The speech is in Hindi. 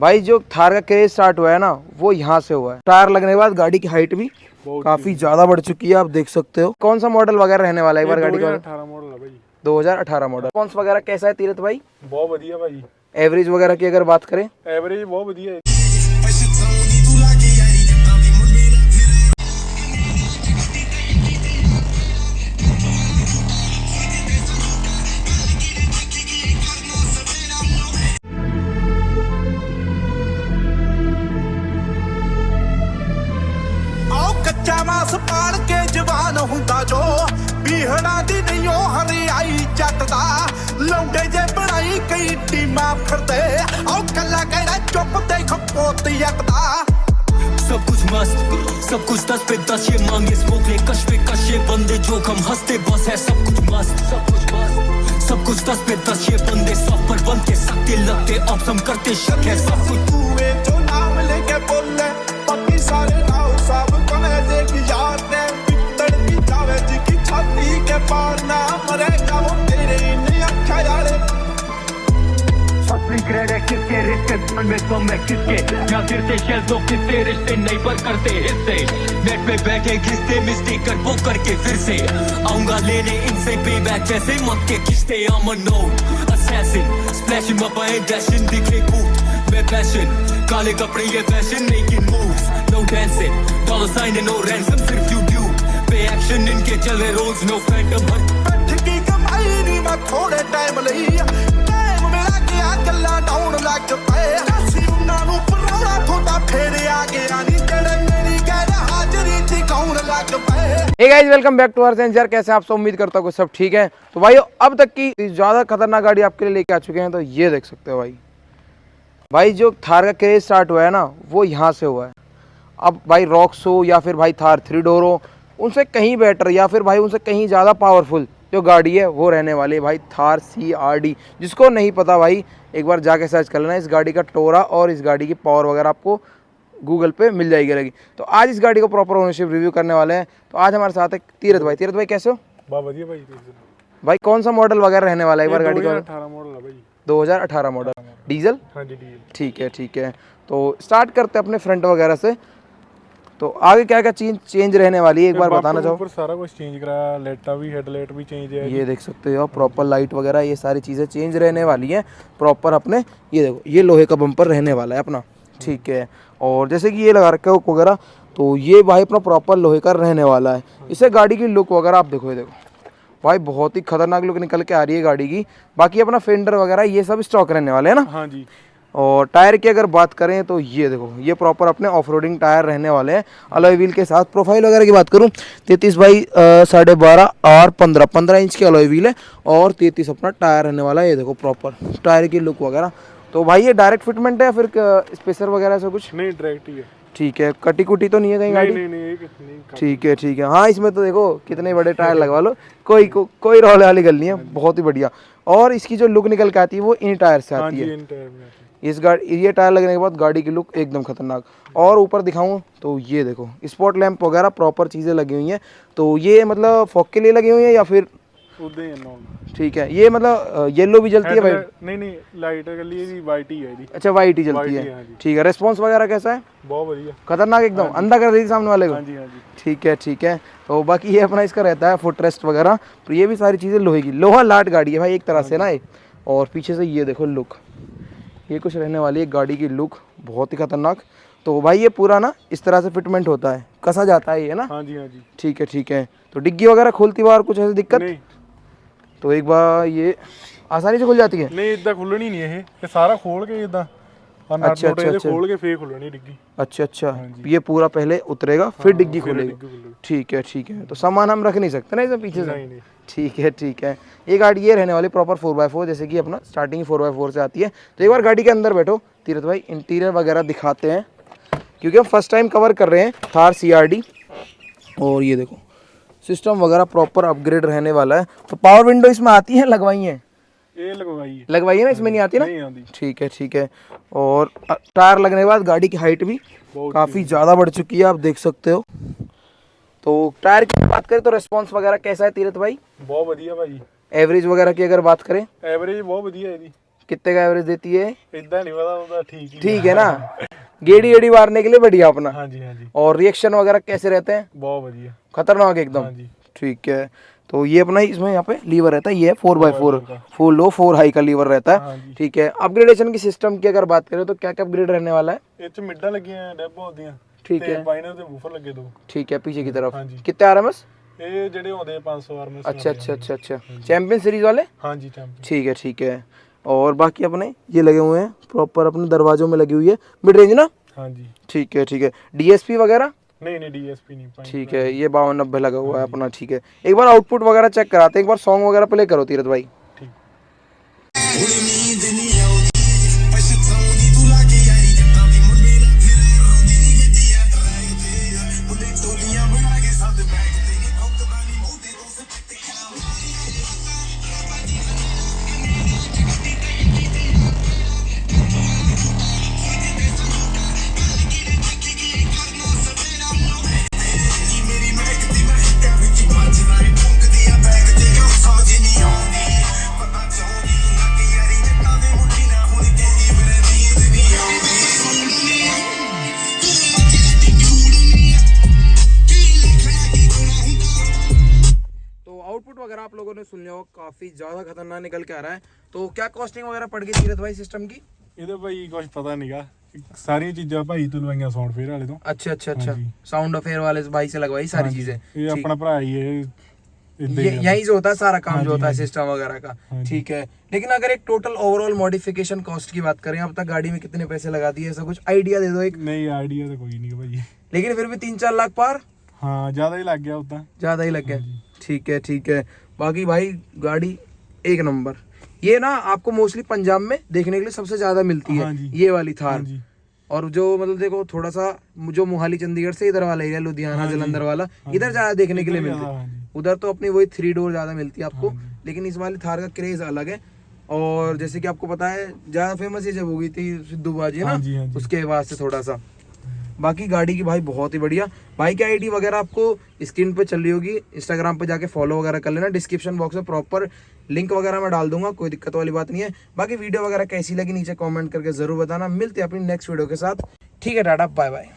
भाई जो थार का क्रेज स्टार्ट हुआ है ना वो यहाँ से हुआ है। टायर लगने के बाद गाड़ी की हाइट भी काफी ज्यादा बढ़ चुकी है, आप देख सकते हो। कौन सा मॉडल वगैरह रहने वाला है एक बार गाड़ी का? 2018 मॉडल है भाई। 2018 मॉडल। कौन वगैरह कैसा है तीरथ भाई? बहुत बढ़िया भाई। एवरेज वगैरह की अगर बात करें, एवरेज बहुत बढ़िया है। मास पाल के जवान हुंदा जो बीहड़ा दी नहीं हो हरियाई जटदा लौंडे जे बनाई कई टीमा फिरदे औ कल्ला कहड़ा चुप देख पोती यकदा। सब कुछ मस्त, सब कुछ 10 पे 10 ये मांगे स्मोक ले कश पे कश ये बंदे जोखम हंसते बस है सब कुछ मस्त, सब कुछ मस्त। सब कुछ 10 पे 10 ये बंदे सब पर बनते सकते लगते ऑप्शन करते शक है सब कुछ। तूए जो नाम लेके बोले बाकी सारे राव सब कने देख यार ने तड़पी जावे जी की छाती के पार ना मरेगा वो तेरे इन अखा यारे। किसके रिश्ते में तुम है किसके या गिरते शेल्स किसके रिश्ते नहीं पर करते हिस्से नेट पे बैठे घिसते मिस्टेक कर वो करके फिर से आऊंगा लेने इनसे पे बैक जैसे मत के किस्ते I'm a known assassin splashing up my dashing दिखे कूट मैं पैशन काले कपड़े ये fashion making moves no dancing dollar sign and no ransom सिर्फ YouTube पे एक्शन इनके चल रहे रोज no phantom बैठ की कमाई नहीं मैं थोड़े टाइम ਲਈ टाइम मेरा क्या गल्ला डाउन लग पे ਅਸੀਂ ਉਹਨਾਂ ਨੂੰ ਪਰੌਣਾ ਥੋੜਾ ਫੇਰ ਆ ਗਿਆ ਨਹੀਂ ਜਿਹੜੇ ਮੇਰੀ ਗੈਰ ਹਾਜ਼ਰੀ ਟਿਕਾਉਣ ਲੱਗ ਪਏ। Hey guys welcome back to our channel. यार कैसे आप सब, उम्मीद करता हूँ कि सब ठीक है। तो भाई अब तक की ज्यादा खतरनाक गाड़ी आपके लिए लेके आ चुके हैं, तो ये देख सकते हो भाई जो थार का क्रेज स्टार्ट हुआ है ना वो यहाँ से हुआ है। अब भाई रॉक्स हो या फिर भाई थार 3 डोर हो, उनसे कहीं बेटर या फिर भाई उनसे कहीं ज़्यादा पावरफुल जो गाड़ी है वो रहने वाली है भाई थार CRD। जिसको नहीं पता भाई एक बार जाके सर्च कर लेना इस गाड़ी का टोरा और इस गाड़ी की पावर वगैरह आपको गूगल पे मिल जाएगी रहेगी। तो आज इस गाड़ी को प्रॉपर ओनरशिप रिव्यू करने वाले हैं। तो आज हमारे साथ है तीरथ भाई। तीरथ भाई कैसे हो? बहुत बढ़िया भाई। भाई कौन सा मॉडल वगैरह रहने वाला है एक बार गाड़ी का? 2018 मॉडल है भाई। 2018 मॉडल डीजल। हाँ जी डीजल। ठीक है ठीक है। तो स्टार्ट करते हैं अपने फ्रंट वगैरह से। तो आगे क्या क्या चेंज रहने वाली है एक बार बताना चाहो? ऊपर सारा कुछ चेंज कराया, लाइटा भी हेडलाइट भी चेंज है। ये देख सकते हो प्रॉपर लाइट वगैरह ये सारी चीज़ें चेंज रहने वाली हैं प्रॉपर अपने। ये देखो ये लोहे का बम्पर रहने वाला है अपना, ठीक है। और जैसे कि ये लगा रखा है हुक वगैरह, तो ये भाई अपना प्रॉपर लोहे का रहने वाला है। इससे गाड़ी की लुक वगैरह आप देखो, ये देखो भाई बहुत ही खतरनाक लुक निकल के आ रही है गाड़ी की। बाकी अपना फेंडर वगैरह ये सब स्टॉक रहने वाले हैं ना। हाँ जी। और टायर की अगर बात करें तो ये देखो ये प्रॉपर अपने ऑफ रोडिंग टायर रहने वाले हैं अलॉय व्हील के साथ। प्रोफाइल वगैरह की बात करूं 33 बाई 12.5 और 15 इंच के अलॉय व्हील है और 33 अपना टायर रहने वाला है। ये देखो प्रॉपर टायर की लुक वगैरह। तो भाई ये डायरेक्ट फिटमेंट है या फिर स्पेसर वगैरह से कुछ? नहीं डायरेक्ट ही है। ठीक है। कटी कुटी तो नहीं है कहीं गाड़ी? नहीं। ठीक है ठीक है। हाँ इसमें तो देखो कितने बड़े टायर लगवा लो, कोई रोले वाली गल नहीं है, बहुत ही बढ़िया। और इसकी जो लुक निकल के आती है वो इन टायर से आती है। इस गाड़ी ये टायर लगने के बाद गाड़ी की लुक एकदम खतरनाक। और ऊपर दिखाऊं तो ये देखो स्पॉट लैंप वगैरह प्रॉपर चीज़ें लगी हुई हैं। तो ये मतलब फॉग के लिए लगी हुई है या फिर? ठीक है। ये मतलब येलो भी जलती है भाई? नहीं लाइट के लिए भी वाइट ही है। अच्छा वाइट ही जलती है, ठीक है। रेस्पॉन्स वगैरह कैसा है? बहुत बढ़िया खतरनाक एकदम, अंधा कर दी सामने वाले को। हाँ जी। ठीक है ठीक है। तो बाकी ये अपना इसका रहता है फुट रेस्ट वगैरह, तो ये भी सारी चीज़ें लोहे की, लोहा लाट गाड़ी है भाई एक तरह से ना ये। और पीछे से ये देखो लुक, ये कुछ रहने वाली है गाड़ी की लुक बहुत ही खतरनाक। तो भाई ये पूरा ना इस तरह से फिटमेंट होता है, कसा जाता है ये ना। हाँ जी। ठीक है ठीक है। तो डिग्गी वगैरह खोलती बार कुछ ऐसी दिक्कत नहीं? तो एक बार ये आसानी से खुल जाती है? नहीं इतना खुलनी नहीं है, ये सारा खोल के इतना अच्छा खोल के फिर खुलनी डिग्गी। अच्छा ये पूरा पहले उतरेगा फिर डिग्गी खुलेगी। ठीक है। तो सामान हम रख नहीं सकते ना इसमें पीछे से? नहीं। ठीक है। ये गाड़ी ये रहने वाली प्रॉपर 4x4, जैसे कि अपना स्टार्टिंग 4x4 से आती है। तो एक बार गाड़ी के अंदर बैठो तीरथ भाई, इंटीरियर वगैरह दिखाते हैं क्योंकि हम फर्स्ट टाइम कवर कर रहे हैं थार CRD। और ये देखो सिस्टम वगैरह प्रॉपर अपग्रेड रहने वाला है। तो पावर विंडो इसमें आती है लगवाई है? ये लगवाई है ना, इसमें नहीं आती ना? ठीक है। और टायर लगने के बाद गाड़ी की हाइट भी काफ़ी ज़्यादा बढ़ चुकी है, आप देख सकते हो। तो टायर की बात करें तो रेस्पॉन्स वगैरह कैसा है तीरथ भाई? बहुत बढ़िया भाई। एवरेज वगैरह की अगर बात करें? एवरेज बहुत बढ़िया है। कितने का एवरेज देती है? इतना नहीं पता, ਉਹਦਾ ठीक ही ठीक है ना, गेड़ी गेड़ी मारने के लिए बढ़िया अपना। हाँ जी हाँ जी, और रिएक्शन वगैरह कैसे रहते हैं? बहुत बढ़िया, खतरनाक एकदम। हाँ जी। ठीक है, तो ये अपना इसमें यहाँ पे लीवर रहता है, ये 4x4 4 लो 4 हाई का लीवर रहता हाँ है। जी। ठीक है, अपग्रेडेशन की सिस्टम की अगर बात करें तो क्या क्या अपग्रेड रहने वाला है? ਇਹ ਚ ਮਿੱਡਾਂ ਲੱਗੀਆਂ ਡੈਬੋ ਦੀਆਂ, ठीक ਤੇ है, ਬਾਈਨਰ ਤੇ ਬੂਫਰ ਲੱਗੇ ਦੋ। ठीक है, पीछे की तरफ हाँ जी। कितने RMS? ਇਹ ਜਿਹੜੇ ਆਉਂਦੇ 500 ਆਰਮਸ। अच्छा अच्छा अच्छा अच्छा, चैंपियन सीरीज वाले। हाँ जी चैंपियन। ठीक है ठीक है, और बाकी अपने ये लगे हुए हैं प्रॉपर अपने दरवाजों में लगी हुई है मिड रेंज ना। हाँ जी। ठीक है ठीक है, DSP वगैरह? नहीं नहीं DSP नहीं पाई। ठीक है, ये 5290 लगा हुआ है अपना। ठीक है, एक बार आउटपुट वगैरह चेक कराते हैं, एक बार सॉन्ग वगैरह प्ले करो तीरथ भाई। ठीक। आउटपुट वगैरह आप लोगों ने सुन लिया हो, काफी ज्यादा खतरनाक निकल के आ रहा है। तो क्या कॉस्टिंग वगैरह पड़ गई तीरथ भाई सिस्टम की? ਇਹਦਾ ਭਾਈ ਕੁਝ ਪਤਾ ਨਹੀਂਗਾ, ਸਾਰੀਆਂ ਚੀਜ਼ਾਂ ਭਾਈ ਤੋਂ ਲਵਾਈਆਂ ਸਾਊਂਡ ਫੇਅਰ ਵਾਲੇ ਤੋਂ। अच्छा अच्छा अच्छा, हाँ जी। साउंड अफेयर वाले भाई से लगवाई सारी चीजें। ਇਹ ਆਪਣਾ ਭਰਾ ਹੀ ਇਹ इद्दां ये ही है। यहीं से होता है सारा काम हाँ जो जी, होता है हाँ जी। सिस्टम वगैरह का। हाँ जी। ठीक है, लेकिन अगर एक टोटल ओवरऑल मॉडिफिकेशन कॉस्ट की बात करें, अब तक गाड़ी में कितने पैसे लगा दिए, ऐसा कुछ आइडिया दे दो एक। नहीं आइडिया तो कोई नहीं भाई, लेकिन फिर भी 3-4 लाख पार हाँ ज्यादा ही लग गया उतना। ज्यादा ही लग गया। हाँ जी। ठीक है ठीक है, बाकी भाई गाड़ी एक नंबर। ये ना आपको मोस्टली पंजाब में देखने के लिए सबसे ज्यादा मिलती है, हाँ जी। ये वाली थार। हाँ जी। और जो मतलब देखो थोड़ा सा जो मोहाली चंडीगढ़ से इधर वाला एरिया, लुधियाना हाँ जी। जलंधर वाला, हाँ इधर जी। ज्यादा देखने के लिए इधर मिलती ज्यादा, है। हाँ जी। उधर तो अपनी वही 3 डोर ज्यादा मिलती है आपको। हाँ जी। लेकिन इस वाली थार का क्रेज अलग है। और जैसे कि आपको पता है ज्यादा फेमस ये जब हो गई थी सिद्धू बाजी ना, हाँ जी, हाँ जी। उसके बाद से थोड़ा सा। बाकी गाड़ी की भाई बहुत ही बढ़िया। भाई की आईडी वगैरह आपको स्क्रीन पे चल रही होगी, इंस्टाग्राम पे जाके फॉलो वगैरह कर लेना, डिस्क्रिप्शन बॉक्स में प्रॉपर लिंक वगैरह मैं डाल दूंगा, कोई दिक्कत वाली बात नहीं है। बाकी वीडियो वगैरह कैसी लगी नीचे कमेंट करके जरूर बताना। मिलते हैं अपनी नेक्स्ट वीडियो के साथ। ठीक है, टाटा बाय बाय।